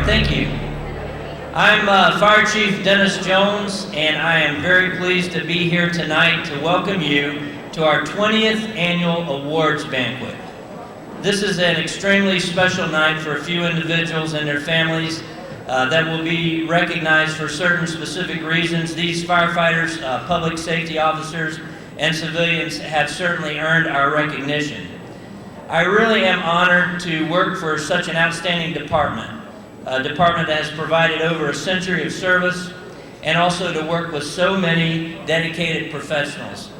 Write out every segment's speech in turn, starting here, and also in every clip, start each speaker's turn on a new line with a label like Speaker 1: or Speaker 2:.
Speaker 1: right, thank you. I'm Fire Chief Dennis Jones, and I am very pleased to be here tonight to welcome you to our 20th annual awards banquet. This is an extremely special night for a few individuals and their families that will be recognized for certain specific reasons. These firefighters, public safety officers, and civilians have certainly earned our recognition. I really am honored to work for such an outstanding department, a department that has provided over a century of service, and also to work with so many dedicated professionals.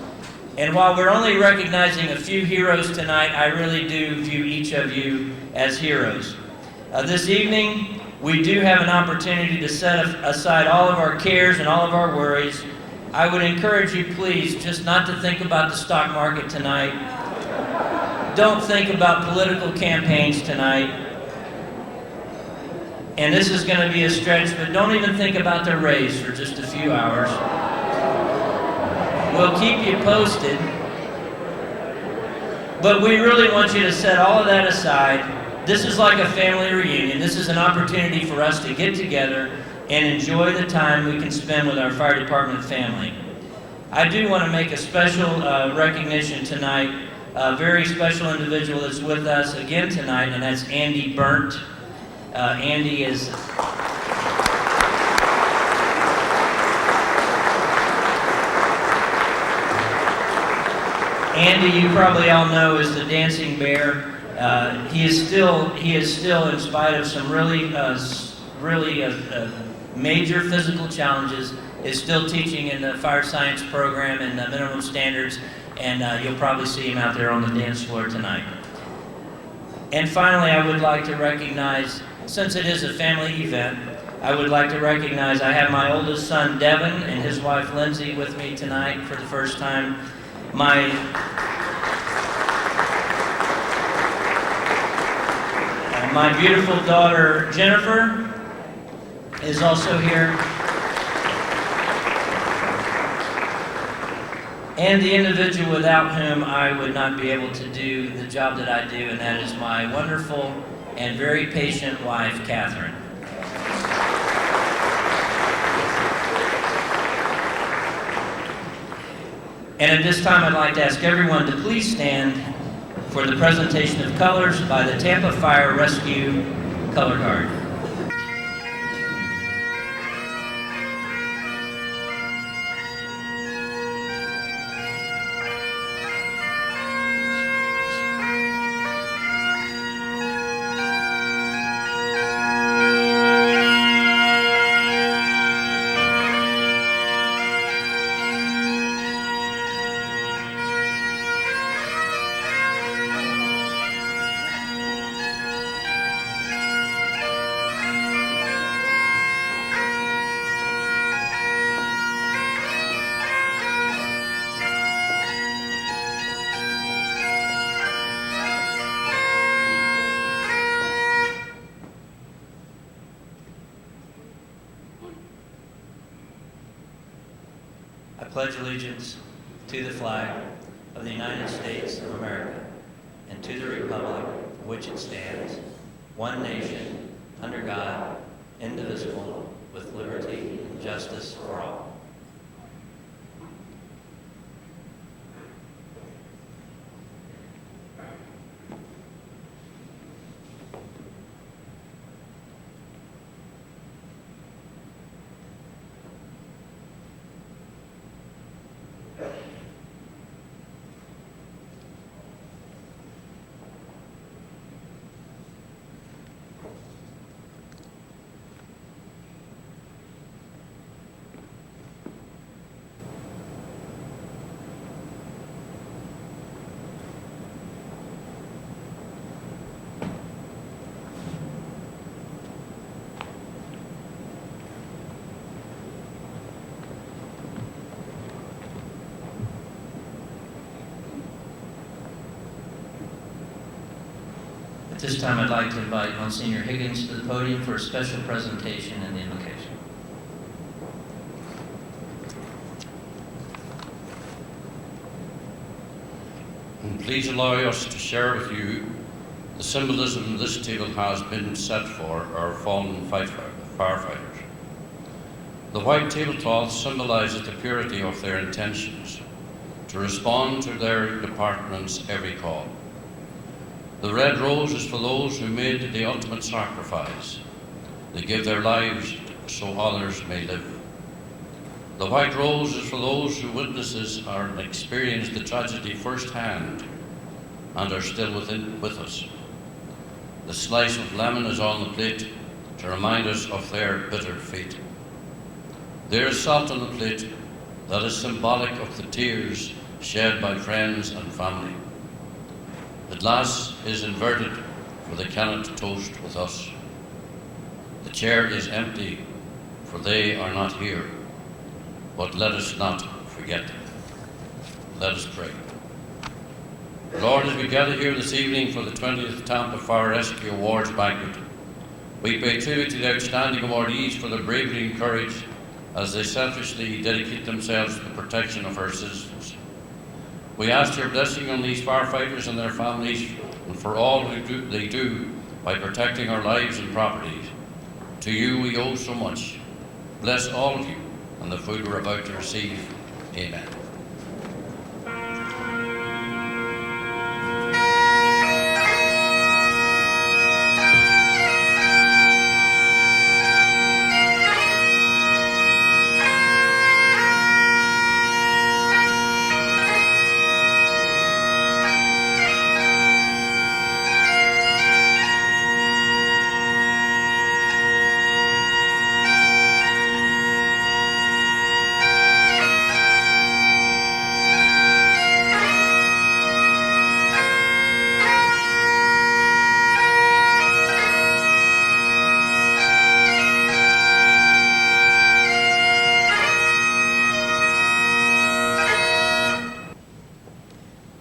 Speaker 1: And while we're only recognizing a few heroes tonight, I really do view each of you as heroes. This evening, we do have an opportunity to set aside all of our cares and all of our worries. I would encourage you, please, just not to think about the stock market tonight. Don't think about political campaigns tonight. And this is going to be a stretch, but don't even think about the race for just a few hours. We'll keep you posted. But we really want you to set all of that aside. This is like a family reunion. This is an opportunity for us to get together and enjoy the time we can spend with our fire department family. I do want to make a special recognition tonight. A very special individual that's with us again tonight, and that's Andy Burnt. Andy is Andy, you probably all know, is the dancing bear. He is still, in spite of some really major physical challenges, is still teaching in the fire science program and the minimum standards, and you'll probably see him out there on the dance floor tonight. And finally, I would like to recognize, since it is a family event, I would like to recognize, I have my oldest son, Devin, and his wife, Lindsay, with me tonight for the first time. My beautiful daughter, Jennifer, is also here. And the individual without whom I would not be able to do the job that I do, and that is my wonderful and very patient wife, Catherine. And at this time, I'd like to ask everyone to please stand for the presentation of colors by the Tampa Fire Rescue Color Guard. I pledge allegiance to the flag of the United States of America and to the republic for which it stands, one nation, under God, indivisible, with liberty and justice for all. At this time, I'd like to invite Monsignor Higgins to the podium for a special presentation and the invocation.
Speaker 2: And please allow us to share with you The symbolism this table has been set for our fallen firefighters. The white tablecloth symbolizes the purity of their intentions to respond to their department's every call. The red rose is for those who made the ultimate sacrifice. They give their lives so others may live. The white rose is for those who witnesses or experienced the tragedy firsthand and are still with us. The slice of lemon is on the plate to remind us of their bitter fate. There is salt on the plate that is symbolic of the tears shed by friends and family. The glass is inverted, for they cannot toast with us. The chair is empty, for they are not here. But let us not forget them. Let us pray. Lord, as we gather here this evening for the 20th Tampa Fire Rescue Awards Banquet, we pay tribute to the outstanding awardees for their bravery and courage as they selfishly dedicate themselves to the protection of our citizens. We ask your blessing on these firefighters and their families and for all they do by protecting our lives and properties. To you we owe so much. Bless all of you and the food we're about to receive. Amen.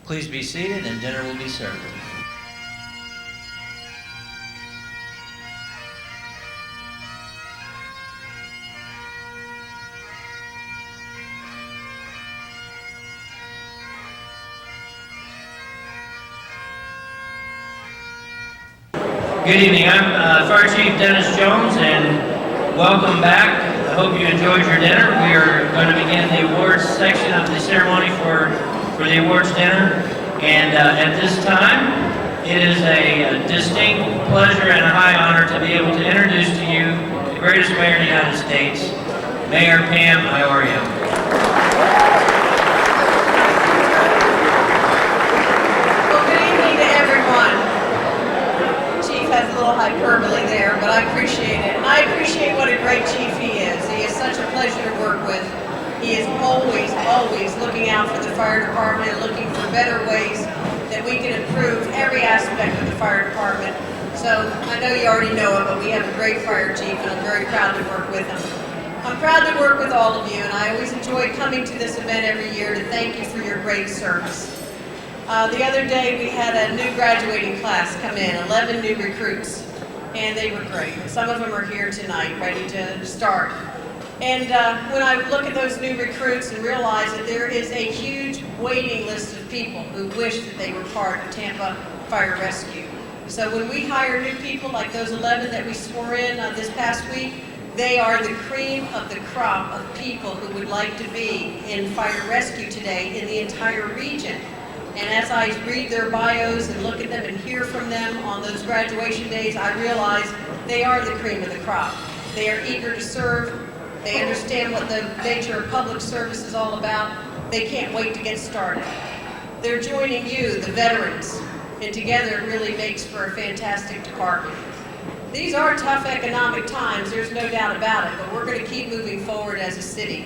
Speaker 1: Please be seated and dinner will be served. Good evening, I'm Fire Chief Dennis Jones, and welcome back. I hope you enjoyed your dinner. We are going to begin the awards section of the ceremony for the awards dinner, and at this time, it is a distinct pleasure and a high honor to be able to introduce to you the greatest mayor in the United States, Mayor Pam Iorio.
Speaker 3: Well, good evening to everyone. Chief has a little hyperbole there, but I appreciate it. And I appreciate what a great chief he is. He is such a pleasure to work with. He is always looking out for the fire department and looking for better ways that we can improve every aspect of the fire department. So I know you already know it, but we have a great fire chief, and I'm very proud to work with him. I'm proud to work with all of you, and I always enjoy coming to this event every year to thank you for your great service. The other day we had a new graduating class come in, 11 new recruits, and they were great. Some of them are here tonight, ready to start. And when I look at those new recruits and realize that there is a huge waiting list of people who wish that they were part of Tampa Fire Rescue. So when we hire new people like those 11 that we swore in this past week, they are the cream of the crop of people who would like to be in fire rescue today in the entire region. And as I read their bios and look at them and hear from them on those graduation days, I realize they are the cream of the crop. They are eager to serve. They understand what the nature of public service is all about. They can't wait to get started. They're joining you, the veterans, and together it really makes for a fantastic department. These are tough economic times, there's no doubt about it, but we're going to keep moving forward as a city.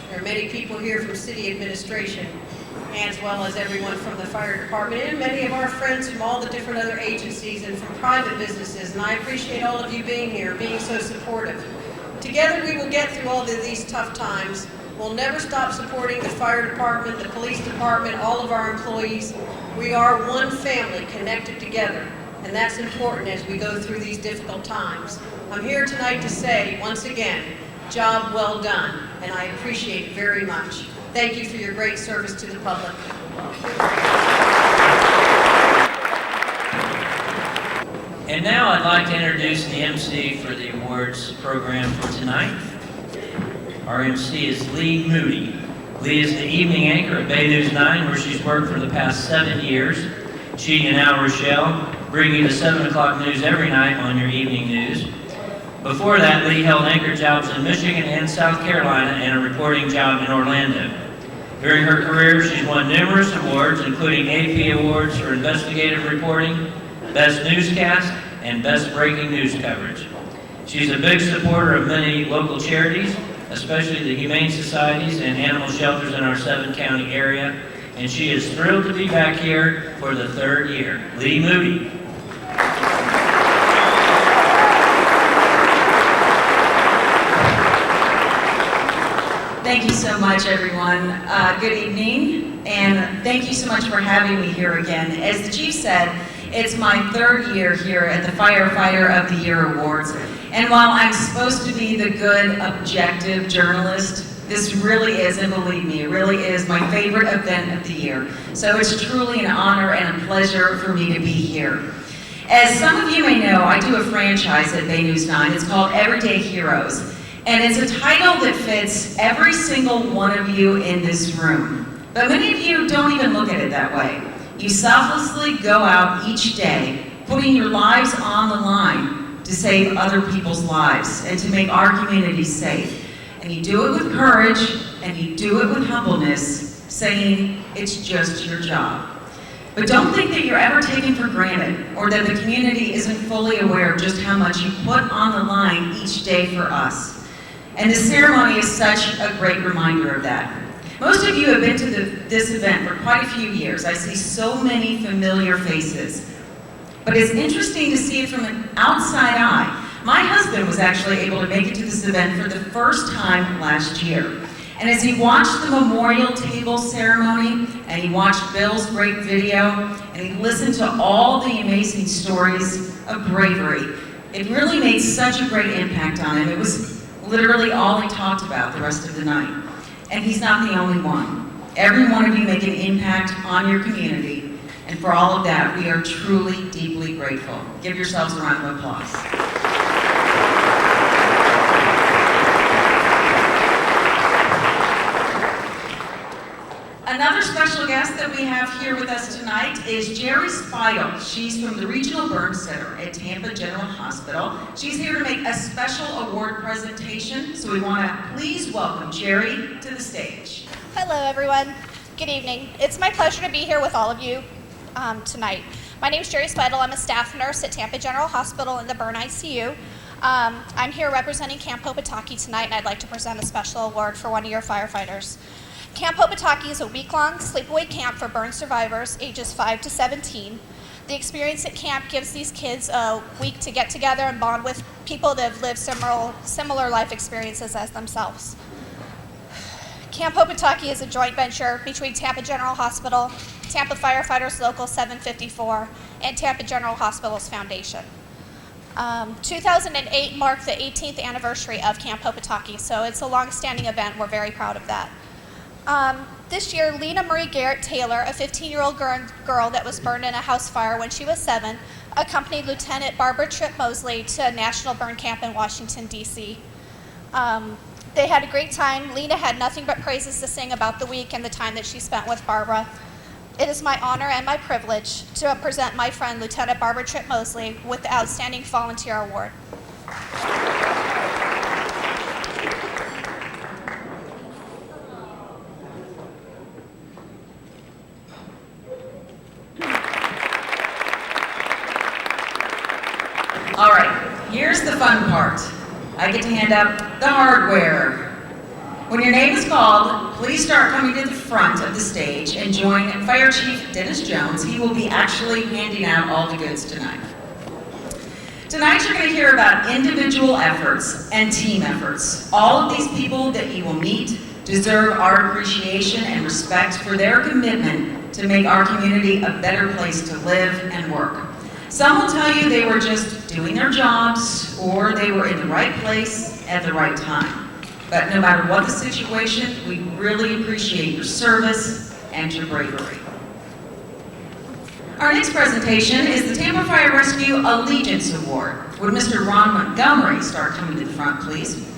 Speaker 3: There are many people here from city administration, as well as everyone from the fire department, and many of our friends from all the different other agencies and from private businesses, and I appreciate all of you being here, being so supportive. Together we will get through all of these tough times. We'll never stop supporting the fire department, the police department, all of our employees. We are one family connected together, and that's important as we go through these difficult times. I'm here tonight to say, once again, job well done, and I appreciate it very much. Thank you for your great service to the public.
Speaker 1: And now I'd like to introduce the MC for the awards program for tonight. Our MC is Lee Moody. Lee is the evening anchor at Bay News 9, where she's worked for the past 7 years. She and Al Rochelle bring you the 7 o'clock news every night on your evening news. Before that, Lee held anchor jobs in Michigan and South Carolina and a reporting job in Orlando. During her career, she's won numerous awards, including AP Awards for investigative reporting, Best Newscast, and Best Breaking News Coverage. She's a big supporter of many local charities, especially the Humane Societies and animal shelters in our 7-county area, and she is thrilled to be back here for the 3rd year. Lee Moody.
Speaker 4: Thank you so much, everyone. Good evening, and thank you so much for having me here again. As the chief said, it's my 3rd year here at the Firefighter of the Year Awards. And while I'm supposed to be the good, objective journalist, this really is, and believe me, it really is my favorite event of the year. So it's truly an honor and a pleasure for me to be here. As some of you may know, I do a franchise at Bay News 9. It's called Everyday Heroes. And it's a title that fits every single one of you in this room. But many of you don't even look at it that way. You selflessly go out each day, putting your lives on the line to save other people's lives and to make our community safe. And you do it with courage, and you do it with humbleness, saying it's just your job. But don't think that you're ever taken for granted, or that the community isn't fully aware of just how much you put on the line each day for us. And the ceremony is such a great reminder of that. Most of you have been to this event for quite a few years. I see so many familiar faces. But it's interesting to see it from an outside eye. My husband was actually able to make it to this event for the first time last year. And as he watched the memorial table ceremony, and he watched Bill's great video, and he listened to all the amazing stories of bravery, it really made such a great impact on him. It was literally all he talked about the rest of the night. And he's not the only one. Every one of you make an impact on your community. And for all of that, we are truly, deeply grateful. Give yourselves a round of applause. Another special guest that we have here with us tonight is Jerry Spidle. She's from the Regional Burn Center at Tampa General Hospital. She's here to make a special award presentation, so we want to please welcome Jerry to the stage.
Speaker 5: Hello, everyone. Good evening. It's my pleasure to be here with all of you tonight. My name is Jerry Spidle. I'm a staff nurse at Tampa General Hospital in the Burn ICU. I'm here representing Camp Hopataki tonight, and I'd like to present a special award for one of your firefighters. Camp Hopataki is a week-long sleepaway camp for burn survivors ages 5 to 17. The experience at camp gives these kids a week to get together and bond with people that have lived similar life experiences as themselves. Camp Hopataki is a joint venture between Tampa General Hospital, Tampa Firefighters Local 754, and Tampa General Hospital's Foundation. 2008 marked the 18th anniversary of Camp Hopataki, so it's a long-standing event. We're very proud of that. This year, Lena Marie Garrett Taylor, a 15-year-old girl that was burned in a house fire when she was 7, accompanied Lieutenant Barbara Tripp Mosley to a national burn camp in Washington, D.C. They had a great time. Lena had nothing but praises to sing about the week and the time that she spent with Barbara. It is my honor and my privilege to present my friend, Lieutenant Barbara Tripp Mosley, with the Outstanding Volunteer Award.
Speaker 4: All right, here's the fun part. I get to hand out the hardware. When your name is called, please start coming to the front of the stage and join Fire Chief Dennis Jones. He will be actually handing out all the goods tonight. Tonight you're going to hear about individual efforts and team efforts. All of these people that you will meet deserve our appreciation and respect for their commitment to make our community a better place to live and work. Some will tell you they were just doing their jobs, or they were in the right place at the right time. But no matter what the situation, we really appreciate your service and your bravery. Our next presentation is the Tampa Fire Rescue Allegiance Award. Would Mr. Ron Montgomery start coming to the front, please?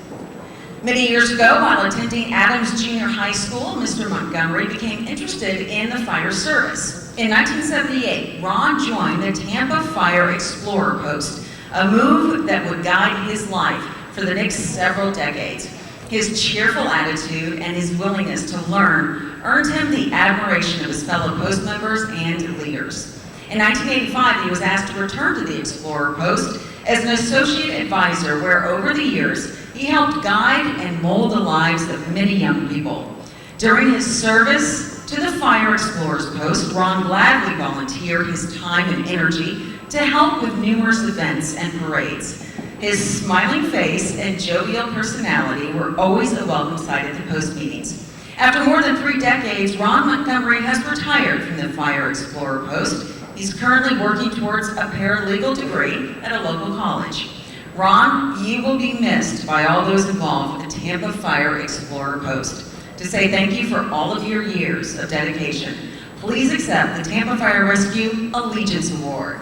Speaker 4: Many years ago, while attending Adams Junior High School, Mr. Montgomery became interested in the fire service. In 1978, Ron joined the Tampa Fire Explorer Post, a move that would guide his life for the next several decades. His cheerful attitude and his willingness to learn earned him the admiration of his fellow post members and leaders. In 1985, he was asked to return to the Explorer Post as an associate advisor, where over the years, he helped guide and mold the lives of many young people. During his service to the Fire Explorers Post, Ron gladly volunteered his time and energy to help with numerous events and parades. His smiling face and jovial personality were always a welcome sight at the post meetings. After more than 3 decades, Ron Montgomery has retired from the Fire Explorer Post. He's currently working towards a paralegal degree at a local college. Ron, you will be missed by all those involved with the Tampa Fire Explorer Post. To say thank you for all of your years of dedication, please accept the Tampa Fire Rescue Allegiance Award.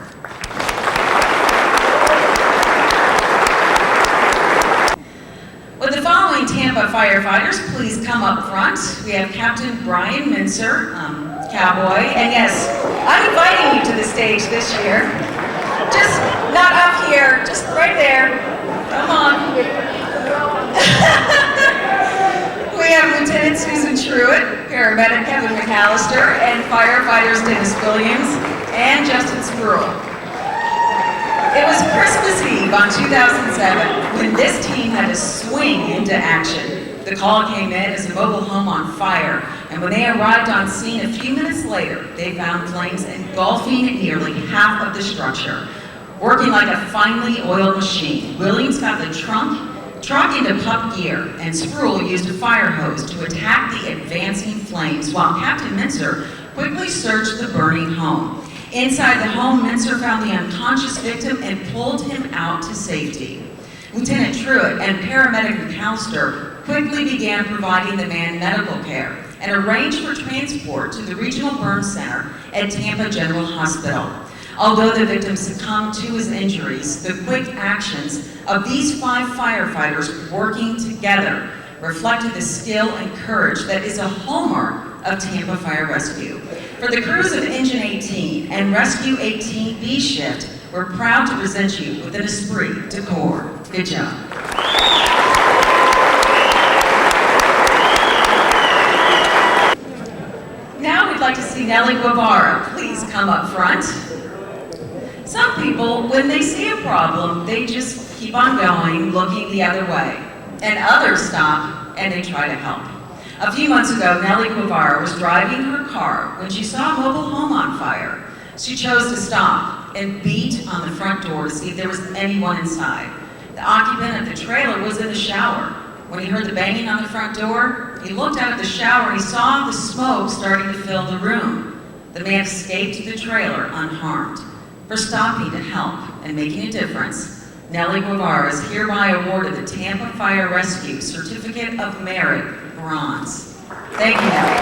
Speaker 4: Would the following Tampa firefighters please come up front? We have Captain Brian Mincer, cowboy, and yes, I'm inviting you to the stage this year. Just not up here, just right there. Come on. We have Lieutenant Susan Truitt, paramedic Kevin McAllister, and firefighters Dennis Williams and Justin Spruill. It was Christmas Eve on 2007 when this team had to swing into action. The call came in as a mobile home on fire, and when they arrived on scene a few minutes later, they found flames engulfing nearly half of the structure. Working like a finely oiled machine, Williams got the truck into pup gear, and Spruill used a fire hose to attack the advancing flames, while Captain Mincer quickly searched the burning home. Inside the home, Mincer found the unconscious victim and pulled him out to safety. Lieutenant Truitt and paramedic McAllister quickly began providing the man medical care and arranged for transport to the Regional Burn Center at Tampa General Hospital. Although the victim succumbed to his injuries, the quick actions of these 5 firefighters working together reflected the skill and courage that is a hallmark of Tampa Fire Rescue. For the crews of Engine 18 and Rescue 18B shift, we're proud to present you with an esprit de corps. Good job. Now we'd like to see Nellie Guevara. Please come up front. Some people, when they see a problem, they just keep on going, looking the other way. And others stop and they try to help. A few months ago, Nellie Guevara was driving her car when she saw a mobile home on fire. She chose to stop and beat on the front door to see if there was anyone inside. The occupant of the trailer was in the shower. When he heard the banging on the front door, he looked out of the shower and he saw the smoke starting to fill the room. The man escaped the trailer unharmed. For stopping to help and making a difference, Nellie Guevara is hereby awarded the Tampa Fire Rescue Certificate of Merit, Bronze. Thank you, Nellie.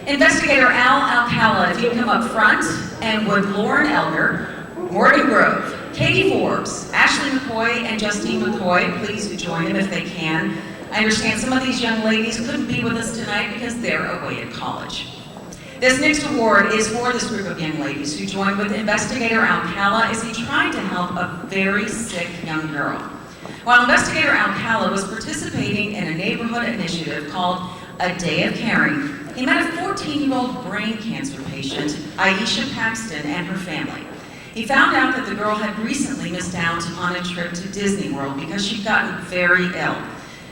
Speaker 4: Investigator Al Alcala, if you come up front, and would Lauren Elder, Morgan Grove, Katie Forbes, Ashley McCoy, and Justine McCoy please join them if they can. I understand some of these young ladies couldn't be with us tonight because they're away at college. This next award is for this group of young ladies who joined with Investigator Alcala as he tried to help a very sick young girl. While Investigator Alcala was participating in a neighborhood initiative called A Day of Caring, he met a 14-year-old brain cancer patient, Aisha Paxton, and her family. He found out that the girl had recently missed out on a trip to Disney World because she'd gotten very ill.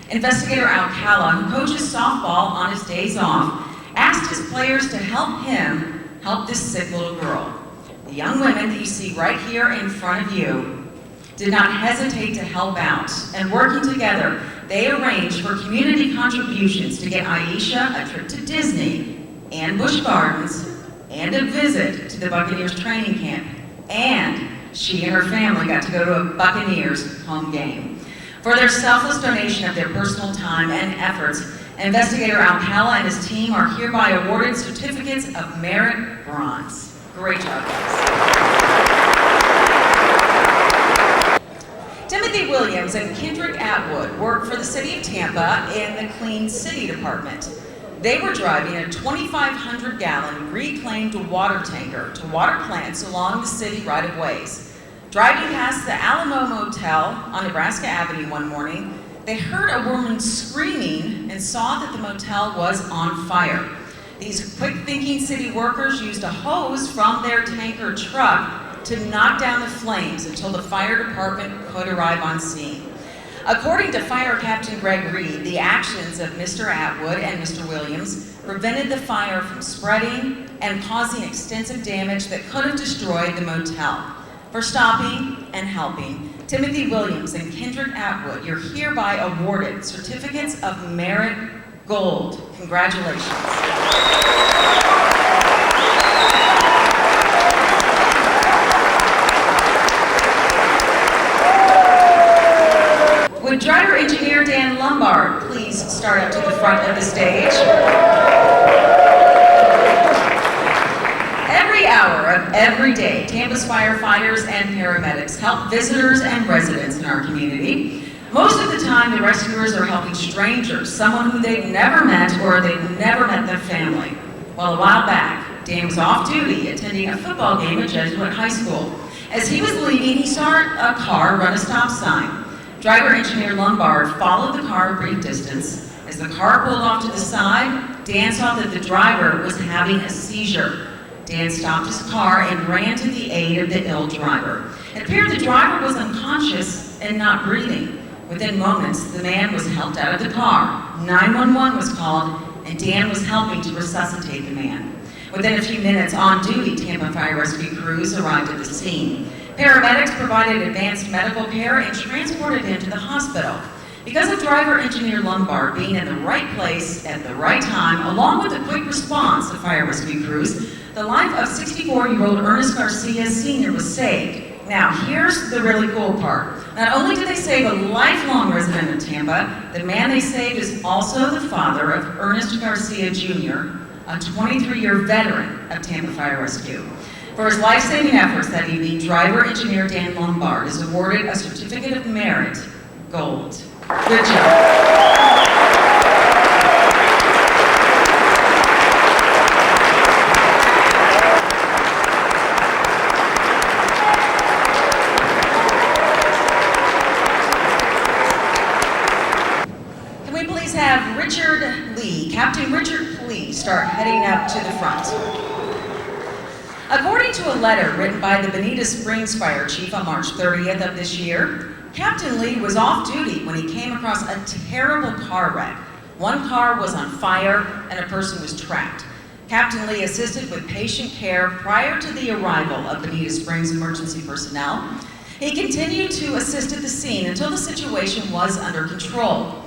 Speaker 4: Investigator Alcala, who coaches softball on his days off, asked his players to help him help this sick little girl. The young women that you see right here in front of you did not hesitate to help out, and working together, they arranged for community contributions to get Aisha a trip to Disney and Busch Gardens and a visit to the Buccaneers training camp. And she and her family got to go to a Buccaneers home game. For their selfless donation of their personal time and efforts, Investigator Alcala and his team are hereby awarded certificates of merit bronze. Great job, guys. Timothy Williams and Kendrick Atwood work for the City of Tampa in the Clean City Department. They were driving a 2,500-gallon reclaimed water tanker to water plants along the city right-of-ways. Driving past the Alamo Motel on Nebraska Avenue one morning, they heard a woman screaming and saw that the motel was on fire. These quick-thinking city workers used a hose from their tanker truck to knock down the flames until the fire department could arrive on scene. According to Fire Captain Greg Reed, the actions of Mr. Atwood and Mr. Williams prevented the fire from spreading and causing extensive damage that could have destroyed the motel. For stopping and helping, Timothy Williams and Kendrick Atwood, you're hereby awarded certificates of merit gold. Congratulations. Would driver engineer Dan Lombard please start up to the front of the stage? Every hour of every day, Tampa's firefighters and paramedics help visitors and residents in our community. Most of the time, the rescuers are helping strangers, someone who they've never met or they've never met their family. Well, a while back, Dan was off duty attending a football game at Jesuit High School. As he was leaving, he saw a car run a stop sign. Driver engineer Lombard followed the car a brief distance. As the car pulled off to the side, Dan saw that the driver was having a seizure. Dan stopped his car and ran to the aid of the ill driver. It appeared the driver was unconscious and not breathing. Within moments, the man was helped out of the car. 911 was called, and Dan was helping to resuscitate the man. Within a few minutes, on-duty Tampa Fire Rescue crews arrived at the scene. Paramedics provided advanced medical care and transported him to the hospital. Because of driver engineer Lombard being in the right place at the right time, along with the quick response of fire rescue crews, the life of 64-year-old Ernest Garcia Sr. was saved. Now, here's the really cool part. Not only did they save a lifelong resident of Tampa, the man they saved is also the father of Ernest Garcia Jr., a 23-year veteran of Tampa Fire Rescue. For his life-saving efforts that evening, driver engineer Dan Lombard is awarded a Certificate of Merit, Gold. Good job. Can we please have Richard Lee, Captain Richard Lee, start heading up to the front. According to a letter written by the Bonita Springs Fire Chief on March 30th of this year, Captain Lee was off duty when he came across a terrible car wreck. One car was on fire and a person was trapped. Captain Lee assisted with patient care prior to the arrival of Bonita Springs emergency personnel. He continued to assist at the scene until the situation was under control.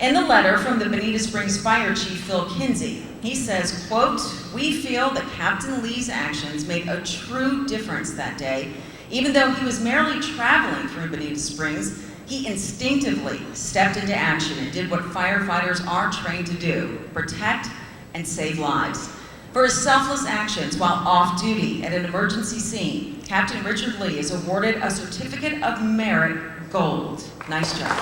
Speaker 4: In the letter from the Bonita Springs Fire Chief, Phil Kinsey, he says, quote, "We feel that Captain Lee's actions made a true difference that day. Even though he was merely traveling through Bonita Springs, he instinctively stepped into action and did what firefighters are trained to do, protect and save lives. For his selfless actions while off duty at an emergency scene, Captain Richard Lee is awarded a Certificate of Merit, Gold." Nice job.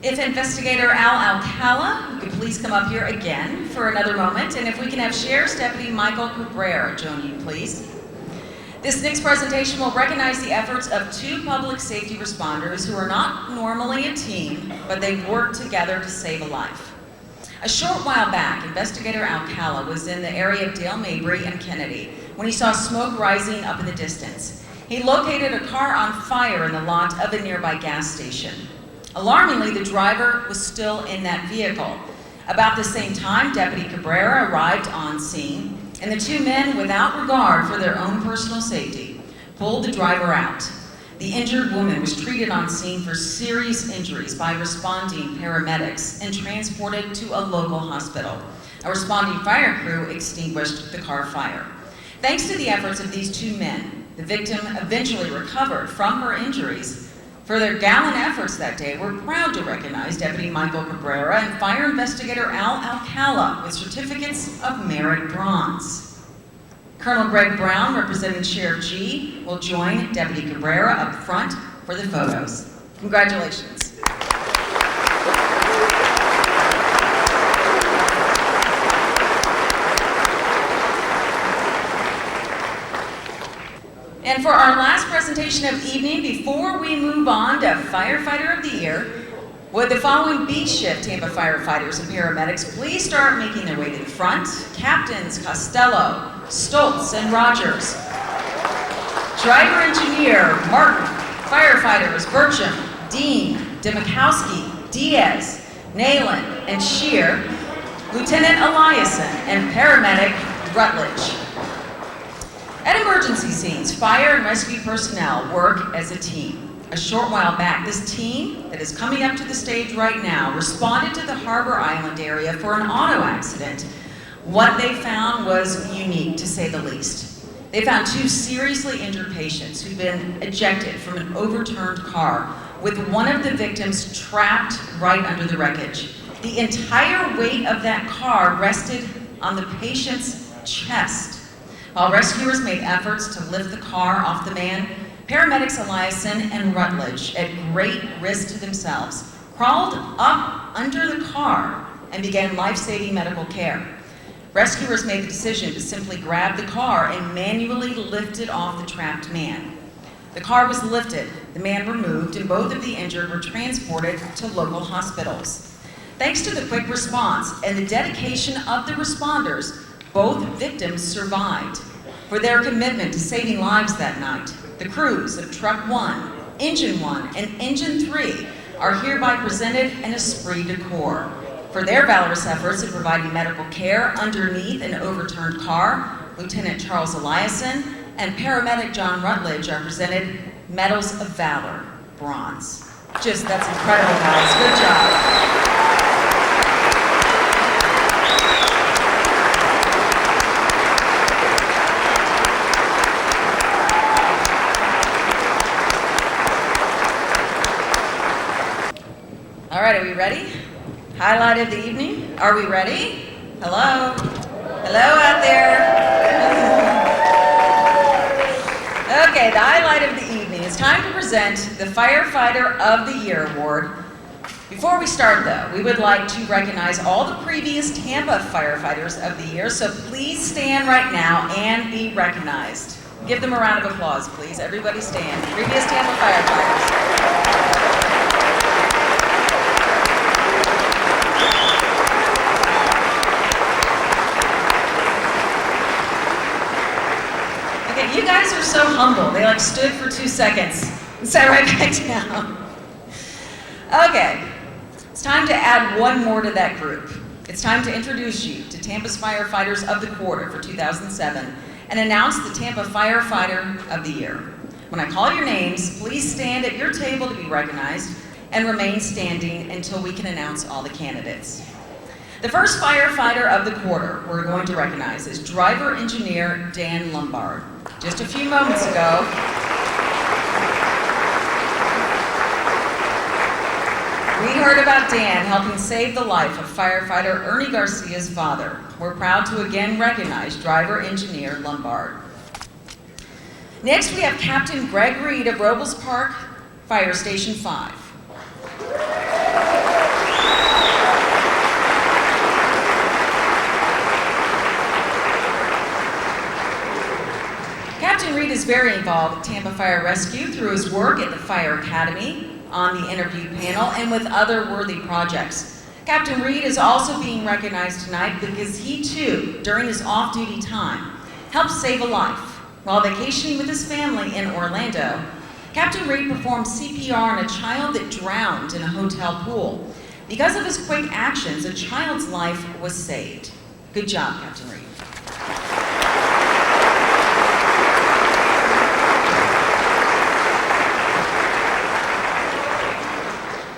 Speaker 4: If Investigator Al Alcala, you could please come up here again for another moment, and if we can have Sheriff's Deputy Michael Cabrera join you, please. This next presentation will recognize the efforts of two public safety responders who are not normally a team, but they work together to save a life. A short while back, Investigator Alcala was in the area of Dale Mabry and Kennedy when he saw smoke rising up in the distance. He located a car on fire in the lot of a nearby gas station. Alarmingly, the driver was still in that vehicle. About the same time, Deputy Cabrera arrived on scene, and the two men, without regard for their own personal safety, pulled the driver out. The injured woman was treated on scene for serious injuries by responding paramedics and transported to a local hospital. A responding fire crew extinguished the car fire. Thanks to the efforts of these two men, The victim eventually recovered from her injuries. For their gallant efforts that day, we're proud to recognize Deputy Michael Cabrera and Fire Investigator Al Alcala with certificates of merit bronze. Colonel Greg Brown, representing Sheriff G, will join Deputy Cabrera up front for the photos. Congratulations. And for our last presentation of evening, before we move on to Firefighter of the Year, would the following beat shift Tampa firefighters and paramedics please start making their way to the front? Captains Costello, Stoltz, and Rogers. Driver engineer Martin. Firefighters Burcham, Dean, Demikowski, Diaz, Nayland, and Shear. Lieutenant Eliason and paramedic Rutledge. At emergency scenes, fire and rescue personnel work as a team. A short while back, this team that is coming up to the stage right now responded to the Harbor Island area for an auto accident. What they found was unique, to say the least. They found 2 seriously injured patients who'd been ejected from an overturned car, with one of the victims trapped right under the wreckage. The entire weight of that car rested on the patient's chest. While rescuers made efforts to lift the car off the man, paramedics Eliason and Rutledge, at great risk to themselves, crawled up under the car and began life-saving medical care. Rescuers made the decision to simply grab the car and manually lift it off the trapped man. The car was lifted, the man removed, and both of the injured were transported to local hospitals. Thanks to the quick response and the dedication of the responders, both victims survived. For their commitment to saving lives that night, the crews of Truck 1, Engine 1, and Engine 3 are hereby presented an esprit de corps. For their valorous efforts in providing medical care underneath an overturned car, Lieutenant Charles Eliason and paramedic John Rutledge are presented Medals of Valor, bronze. That's incredible, guys. Good job. All right, are we ready? Highlight of the evening. Are we ready? Hello? Hello out there? Okay, the highlight of the evening. It's time to present the Firefighter of the Year Award. Before we start, though, we would like to recognize all the previous Tampa Firefighters of the Year, so please stand right now and be recognized. Give them a round of applause, please. Everybody stand. Previous Tampa Firefighters. You guys are so humble. They stood for 2 seconds and sat right back down. Okay, it's time to add one more to that group. It's time to introduce you to Tampa's Firefighters of the Quarter for 2007 and announce the Tampa Firefighter of the Year. When I call your names, please stand at your table to be recognized and remain standing until we can announce all the candidates. The first Firefighter of the Quarter we're going to recognize is Driver Engineer Dan Lombard. Just a few moments ago, we heard about Dan helping save the life of firefighter Ernie Garcia's father. We're proud to again recognize Driver Engineer Lombard. Next, we have Captain Greg Reed of Robles Park Fire Station 5. Captain Reed is very involved at Tampa Fire Rescue through his work at the Fire Academy, on the interview panel, and with other worthy projects. Captain Reed is also being recognized tonight because he too, during his off-duty time, helped save a life. While vacationing with his family in Orlando, Captain Reed performed CPR on a child that drowned in a hotel pool. Because of his quick actions, a child's life was saved. Good job, Captain Reed.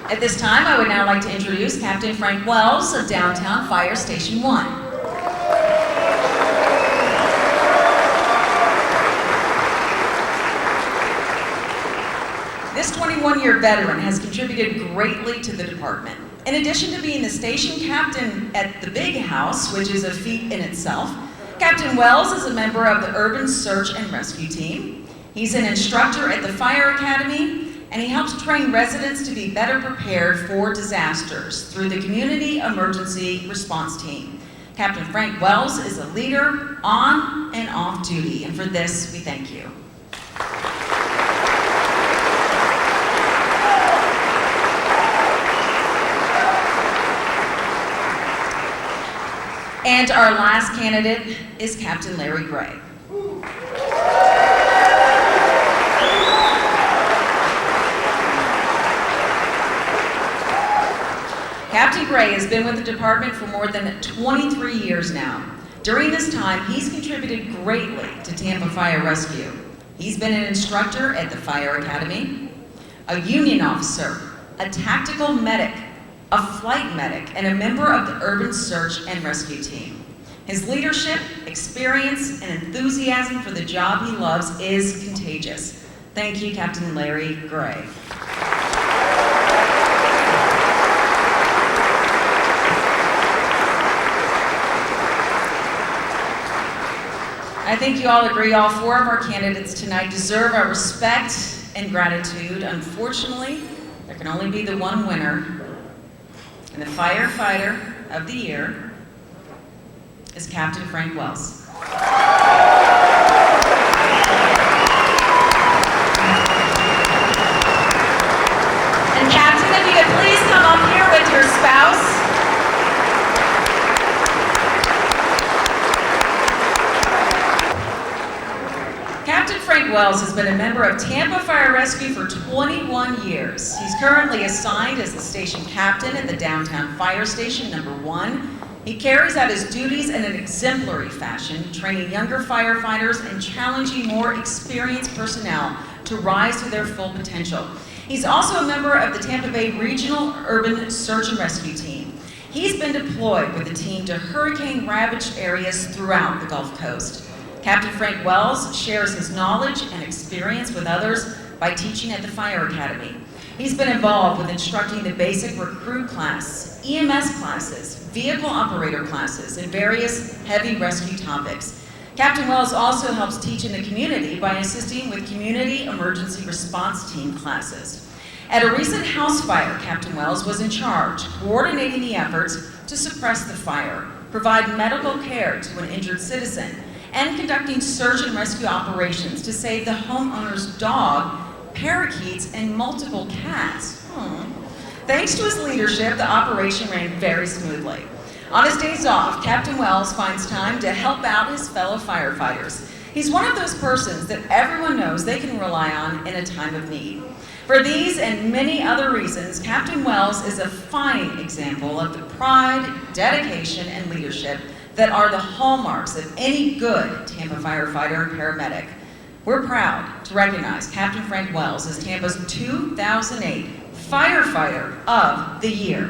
Speaker 4: At this time, I would now like to introduce Captain Frank Wells of Downtown Fire Station 1. Firefighter veteran has contributed greatly to the department. In addition to being the station captain at the Big House, which is a feat in itself, Captain Wells is a member of the Urban Search and Rescue Team. He's an instructor at the Fire Academy, and he helps train residents to be better prepared for disasters through the Community Emergency Response Team. Captain Frank Wells is a leader on and off duty, and for this, we thank you. And our last candidate is Captain Larry Gray. Captain Gray has been with the department for more than 23 years now. During this time, he's contributed greatly to Tampa Fire Rescue. He's been an instructor at the Fire Academy, a union officer, a tactical medic, a flight medic, and a member of the Urban Search and Rescue Team. His leadership, experience, and enthusiasm for the job he loves is contagious. Thank you, Captain Larry Gray. I think you all agree all four of our candidates tonight deserve our respect and gratitude. Unfortunately, there can only be the one winner. And the Firefighter of the Year is Captain Frank Wells. And Captain, if you could please come up here with your spouse. Captain Frank Wells has been a member of Tampa Fire Rescue for 21 years. He's currently assigned as the station captain at the downtown fire station, number 1. He carries out his duties in an exemplary fashion, training younger firefighters and challenging more experienced personnel to rise to their full potential. He's also a member of the Tampa Bay Regional Urban Search and Rescue Team. He's been deployed with the team to hurricane-ravaged areas throughout the Gulf Coast. Captain Frank Wells shares his knowledge and experience with others by teaching at the Fire Academy. He's been involved with instructing the basic recruit class, EMS classes, vehicle operator classes, and various heavy rescue topics. Captain Wells also helps teach in the community by assisting with community emergency response team classes. At a recent house fire, Captain Wells was in charge, coordinating the efforts to suppress the fire, provide medical care to an injured citizen, and conducting search and rescue operations to save the homeowner's dog, parakeets, and multiple cats. Thanks to his leadership, the operation ran very smoothly. On his days off, Captain Wells finds time to help out his fellow firefighters. He's one of those persons that everyone knows they can rely on in a time of need. For these and many other reasons, Captain Wells is a fine example of the pride, dedication, and leadership that are the hallmarks of any good Tampa firefighter and paramedic. We're proud to recognize Captain Frank Wells as Tampa's 2008 Firefighter of the Year.